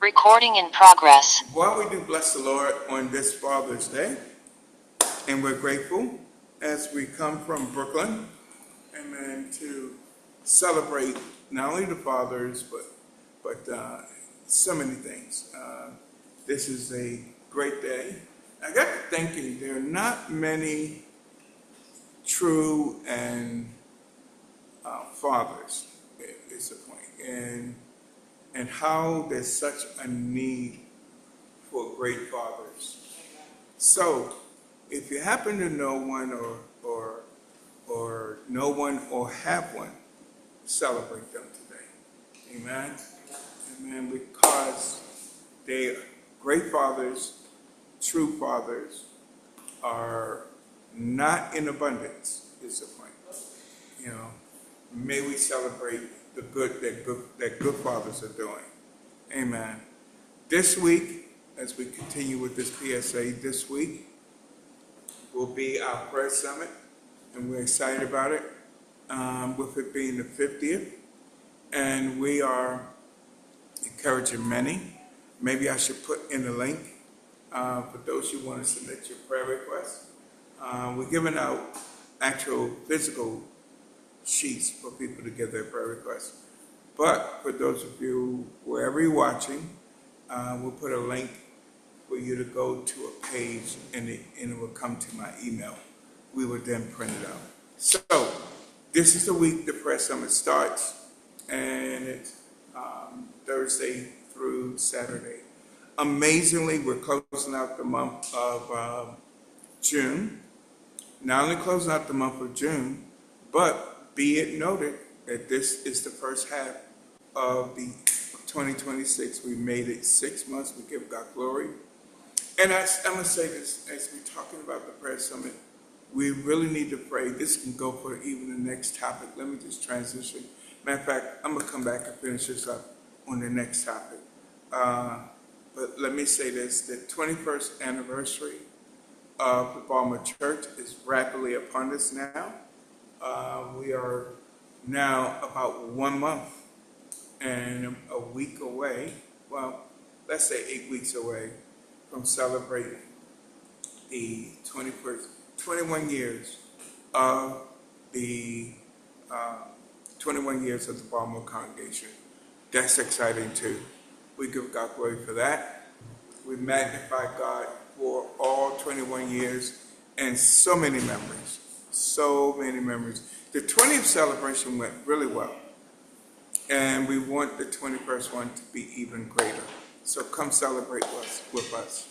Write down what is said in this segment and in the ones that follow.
Recording in progress. Well, we do bless the Lord on this Father's Day, and we're grateful as we come from Brooklyn, amen, to celebrate not only the fathers, but so many things. This is a great day. I got to thinking, there are not many true and fathers, is the point, and how there's such a need for great fathers. So, if you happen to know one or know one or have one, celebrate them today. Amen. Amen. Because they are great fathers, true fathers, are not in abundance, is the point. You know, may we celebrate the good that good fathers are doing. Amen. This week, as we continue with this PSA, this week will be our prayer summit, and we're excited about it, with it being the 50th. And we are encouraging many. Maybe I should put in the link for those who want to submit your prayer requests. We're giving out actual physical sheets for people to give their prayer requests. But for those of you, wherever you're watching, we'll put a link for you to go to a page, and it will come to my email. We will then print it out. So this is the week the prayer summit starts, and it's Thursday through Saturday. Amazingly, we're closing out the month of June. Not only closing out the month of June, but be it noted that this is the first half of the 2026. We made it 6 months. We give God glory. And I'm going to say this, as we're talking about the prayer summit, we really need to pray. This can go for even the next topic. Let me just transition. Matter of fact, I'm going to come back and finish this up on the next topic. But let me say this, the 21st anniversary of the Baltimore Church is rapidly upon us now. We are now about 1 month and a week away, well, let's say 8 weeks away from celebrating the 21 years of the 21 years of the Baltimore congregation. That's exciting too. We give God glory for that. We magnify God for all 21 years and so many memories. So many memories. The 20th celebration went really well, and we want the 21st one to be even greater. So come celebrate with us.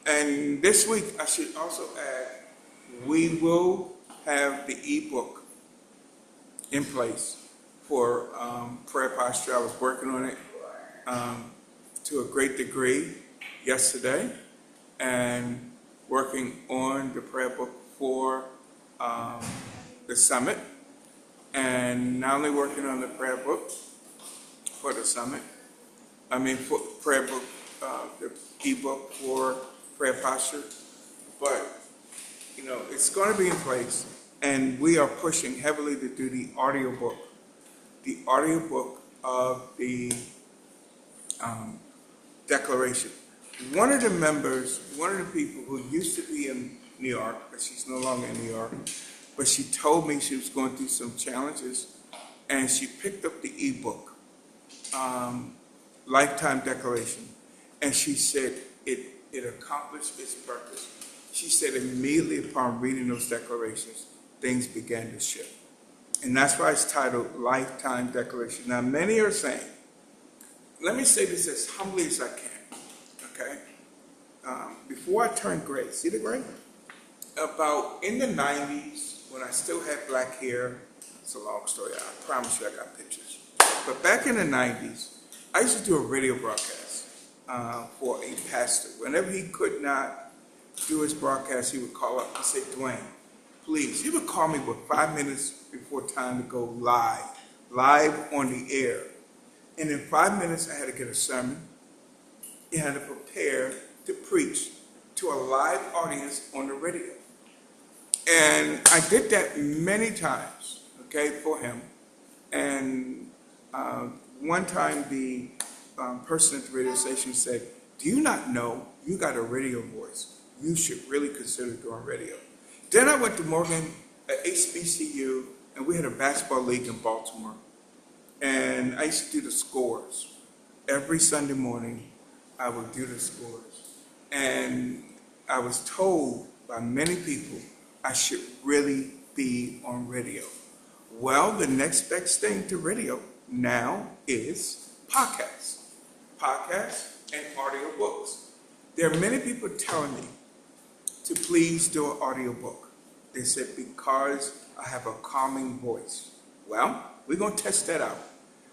And this week, I should also add, we will have the ebook in place for prayer posture. I was working on it to a great degree yesterday, and working on the prayer book for the summit, and not only working on the prayer book for the summit, for prayer book, the ebook for prayer posture, but it's going to be in place, and we are pushing heavily to do the audiobook of the declaration. One of the people who used to be in New York, but she's no longer in New York, but she told me she was going through some challenges, and she picked up the ebook, Lifetime Declaration, and she said it accomplished its purpose. She said immediately upon reading those declarations, things began to shift. And that's why it's titled Lifetime Declaration. Now, many are saying, let me say this as humbly as I can, okay? Before I turned gray, see the gray? About in the 90s, when I still had black hair, it's a long story, I promise you I got pictures. But back in the 90s, I used to do a radio broadcast for a pastor. Whenever he could not do his broadcast, he would call up and say, Dwayne, please, he would call me with 5 minutes before time to go live on the air. And in 5 minutes, I had to get a sermon. I had to prepare to preach to a live audience on the radio. And I did that many times, okay, for him. And one time the person at the radio station said, "Do you not know you got a radio voice? You should really consider doing radio." Then I went to Morgan at HBCU, and we had a basketball league in Baltimore. And I used to do the scores. Every Sunday morning, I would do the scores. And I was told by many people I should really be on radio. Well, the next best thing to radio now is podcasts. Podcasts and audiobooks. There are many people telling me to please do an audiobook. They said, because I have a calming voice. Well, we're going to test that out.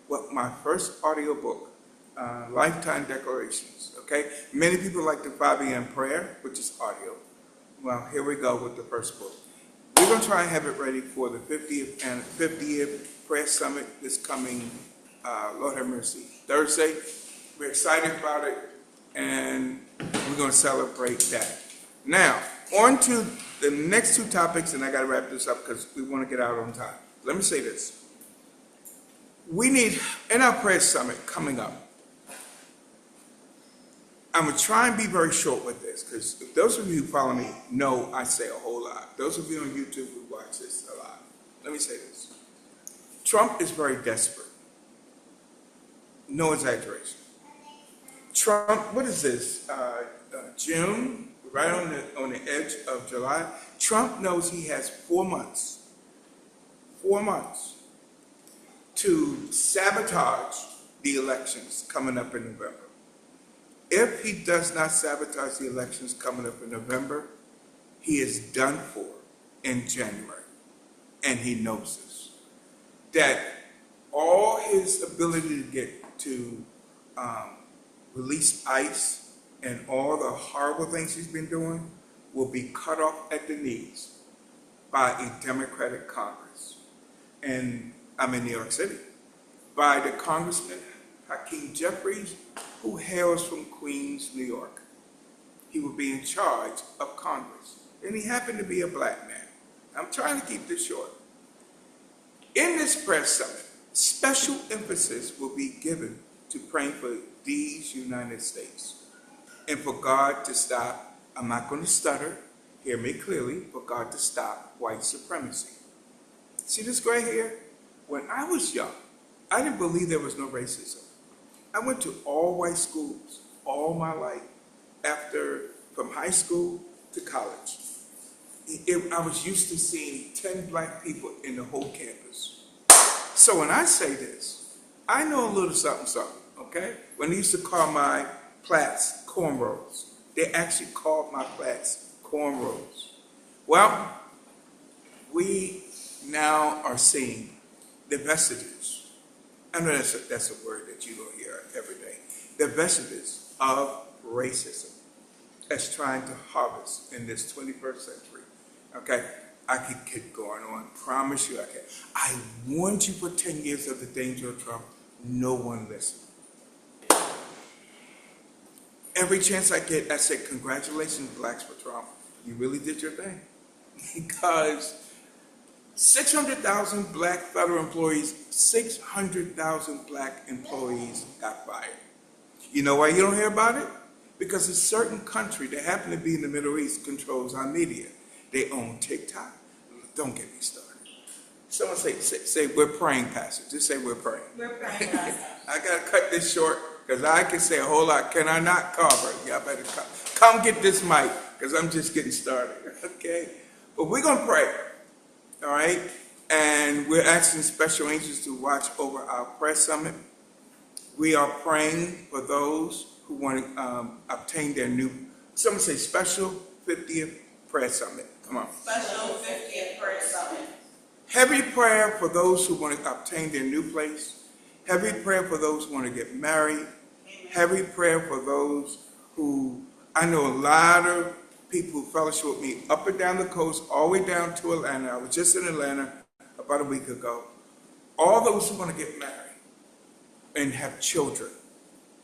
Well, my first audiobook, Lifetime Declarations, okay? Many people like the 5 a.m. prayer, which is audio. Well, here we go with the first book. We're going to try and have it ready for the 50th prayer summit this coming, Lord have mercy, Thursday. We're excited about it, and we're going to celebrate that. Now, on to the next two topics, and I got to wrap this up because we want to get out on time. Let me say this. We need, in our prayer summit coming up, I'm going to try and be very short with this, because those of you who follow me know I say a whole lot. Those of you on YouTube who watch this a lot. Let me say this. Trump is very desperate. No exaggeration. Trump, what is this? June, right on the edge of July. Trump knows he has 4 months to sabotage the elections coming up in November. If he does not sabotage the elections coming up in November, he is done for in January. And he knows this. That all his ability to get to release ICE and all the horrible things he's been doing will be cut off at the knees by a Democratic Congress. And I'm in New York City. By the Congressman Hakeem Jeffries, who hails from Queens, New York. He will be in charge of Congress. And he happened to be a black man. I'm trying to keep this short. In this press summit, special emphasis will be given to praying for these United States and for God to stop, I'm not going to stutter, hear me clearly, for God to stop white supremacy. See this gray hair? When I was young, I didn't believe there was no racism. I went to all white schools all my life, from high school to college. I was used to seeing 10 black people in the whole campus. So when I say this, I know a little something, okay? When they used to call my plaits cornrows, they actually called my plaits cornrows. Well, we now are seeing the vestiges. I know that's a word that you don't hear every day. The vestiges of racism that's trying to harvest in this 21st century. Okay, I could keep going on. Promise you I can. I warned you for 10 years of the danger of Trump. No one listened. Every chance I get, I say, congratulations, blacks, for Trump. You really did your thing. Because 600,000 black federal employees, 600,000 black employees got fired. You know why you don't hear about it? Because a certain country that happen to be in the Middle East controls our media. They own TikTok. Don't get me started. Someone say we're praying, Pastor. Just say we're praying. We're praying, Pastor. I got to cut this short because I can say a whole lot. Can I not, Carver? Y'all better come get this mic because I'm just getting started. Okay? But we're going to pray. All right? And we're asking special angels to watch over our prayer summit. We are praying for those who want to obtain their new, someone say special 50th prayer summit. Come on. Special 50th prayer summit. Heavy prayer for those who want to obtain their new place. Heavy prayer for those who want to get married. Amen. Heavy prayer for those who, I know a lot of people who fellowship with me up and down the coast, all the way down to Atlanta. I was just in Atlanta about a week ago. All those who want to get married and have children,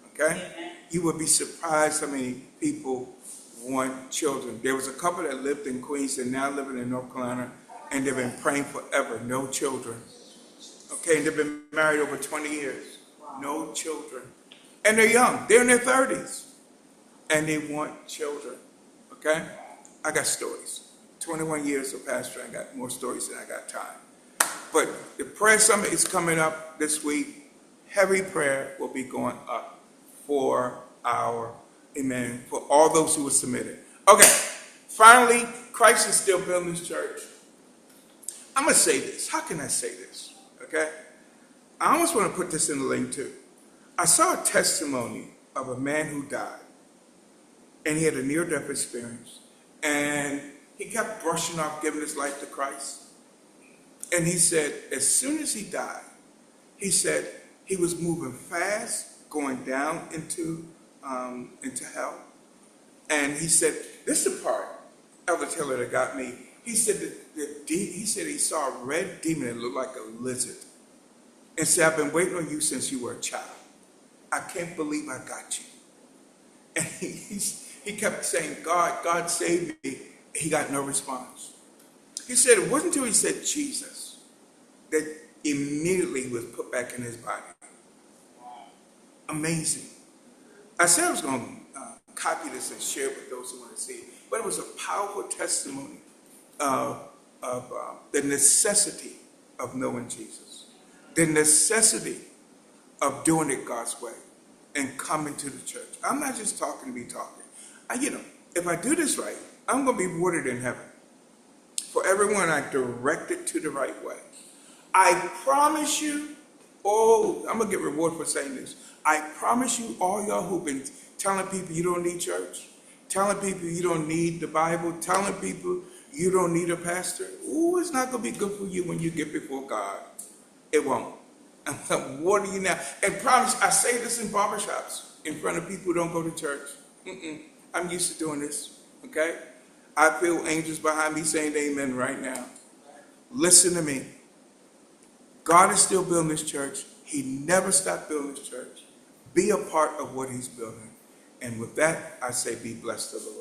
okay? Amen. You would be surprised how many people want children. There was a couple that lived in Queens and now living in North Carolina, and they've been praying forever, no children. Okay, and they've been married over 20 years, no children. And they're young. They're in their 30s. And they want children. Okay? I got stories. 21 years of pastoring. I got more stories than I got time. But the prayer summit is coming up this week. Heavy prayer will be going up for our, amen, for all those who were submitted. Okay, finally, Christ is still building his church. I'm going to say this. How can I say this? Okay? I almost want to put this in the link too. I saw a testimony of a man who died, and he had a near-death experience, and he kept brushing off giving his life to Christ. And he said, as soon as he died, he said he was moving fast, going down into hell. And he said, this is the part, Elder Taylor, that got me. He said he saw a red demon that looked like a lizard. And said, I've been waiting on you since you were a child. I can't believe I got you. And he kept saying, God saved me. He got no response. He said it wasn't until he said Jesus that immediately he was put back in his body. Amazing. I said I was going to copy this and share it with those who want to see it, but it was a powerful testimony of the necessity of knowing Jesus, the necessity of doing it God's way and coming to the church. I'm not just talking to be talking. If I do this right, I'm going to be rewarded in heaven. For everyone I directed to the right way. I promise you, I'm going to get rewarded for saying this. I promise you, all y'all who've been telling people you don't need church, telling people you don't need the Bible, telling people you don't need a pastor, it's not going to be good for you when you get before God. It won't. I'm going to warn you now. And promise, I say this in barbershops, in front of people who don't go to church. I'm used to doing this, okay? I feel angels behind me saying amen right now. Listen to me. God is still building his church. He never stopped building his church. Be a part of what he's building. And with that, I say be blessed of the Lord.